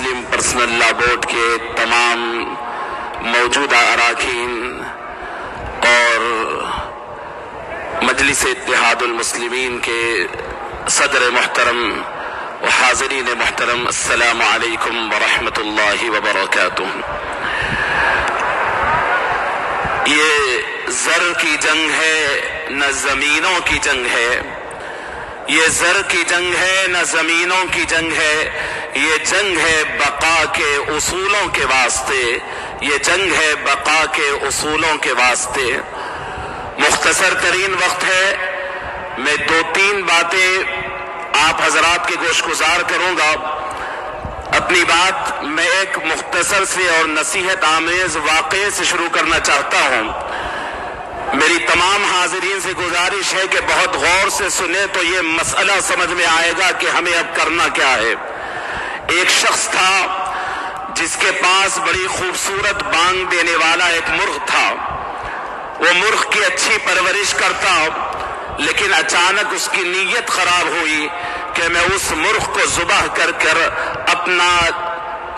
مسلم personal لا board کے تمام موجودہ اراکین اور مجلس اتحاد المسلمین کے صدر محترم و حاضرین محترم، السلام علیکم ورحمۃ اللہ وبرکاتہ۔ یہ زر کی جنگ ہے نہ زمینوں کی جنگ ہے، یہ زر کی جنگ ہے نہ زمینوں کی جنگ ہے، یہ جنگ ہے بقا کے اصولوں کے واسطے، یہ جنگ ہے بقا کے اصولوں کے واسطے۔ مختصر ترین وقت ہے، میں 2-3 باتیں آپ حضرات کے گوش گزار کروں گا۔ اپنی بات میں ایک مختصر سے اور نصیحت آمیز واقعے سے شروع کرنا چاہتا ہوں۔ میری تمام حاضرین سے گزارش ہے کہ بہت غور سے سنیں تو یہ مسئلہ سمجھ میں آئے گا کہ ہمیں اب کرنا کیا ہے۔ ایک شخص تھا جس کے پاس بڑی خوبصورت بانگ دینے والا ایک مرغ تھا۔ وہ مرغ کی اچھی پرورش کرتا، لیکن اچانک اس کی نیت خراب ہوئی کہ میں اس مرغ کو ذبح کر اپنا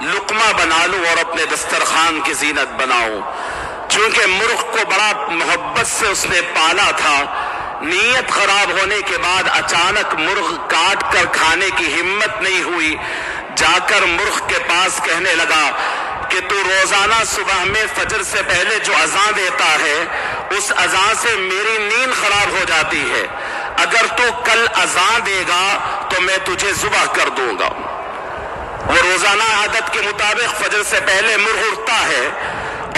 لقمہ بنا لوں اور اپنے دسترخوان کی زینت بناؤں۔ چونکہ مرغ کو بڑا محبت سے اس نے پالا تھا، نیت خراب ہونے کے بعد اچانک مرغ کاٹ کر کھانے کی ہمت نہیں ہوئی۔ جا کر مرغ کے پاس کہنے لگا کہ تو روزانہ صبح میں فجر سے پہلے جو اذان دیتا ہے، اس اذان سے میری نیند خراب ہو جاتی ہے۔ اگر تو کل اذان دے گا تو میں تجھے ذبح کر دوں گا۔ وہ روزانہ عادت کے مطابق فجر سے پہلے مرغ اٹھتا ہے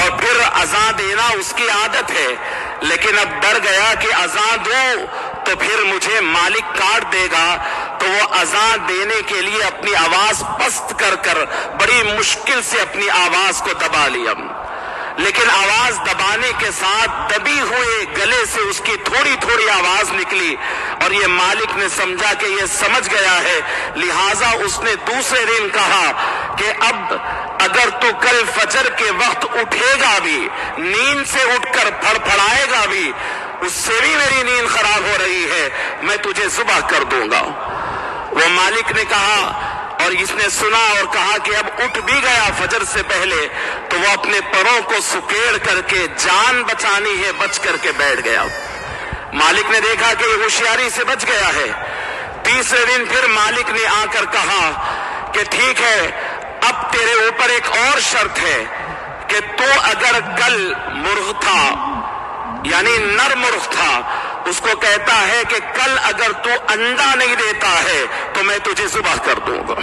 اور پھر اذان دینا اس کی عادت ہے، لیکن اب ڈر گیا کہ اذان دوں تو پھر مجھے مالک کاٹ دے گا، تو وہ اذان دینے کے لیے اپنی آواز پست کر بڑی مشکل سے اپنی آواز کو دبا لیا۔ لیکن آواز دبانے کے ساتھ دبی ہوئے گلے سے اس کی تھوڑی تھوڑی آواز نکلی، اور یہ مالک نے سمجھا کہ یہ سمجھ گیا ہے، لہٰذا اس نے دوسرے دن کہا کہ اب اگر تو کل فجر کے وقت اٹھے گا بھی، نیند سے اٹھ کر پھڑپھڑائے گا بھی، اس سے بھی میری نیند خراب ہو رہی ہے، میں تجھے ذبح کر دوں گا۔ وہ مالک نے کہا، اور اس نے سنا اور کہا کہ اب اٹھ بھی گیا فجر سے پہلے، تو وہ اپنے پروں کو سکیڑ کر کے جان بچانی ہے بچ کر کے بیٹھ گیا۔ مالک نے دیکھا کہ یہ ہوشیاری سے بچ گیا ہے۔ تیسرے دن پھر مالک نے آ کر کہا کہ ٹھیک ہے، اب تیرے اوپر ایک اور شرط ہے کہ تو اگر کل مرغ تھا، یعنی نر مرغ تھا، اس کو کہتا ہے کہ کل اگر تو انڈا نہیں دیتا ہے تو میں تجھے ذبح کر دوں گا۔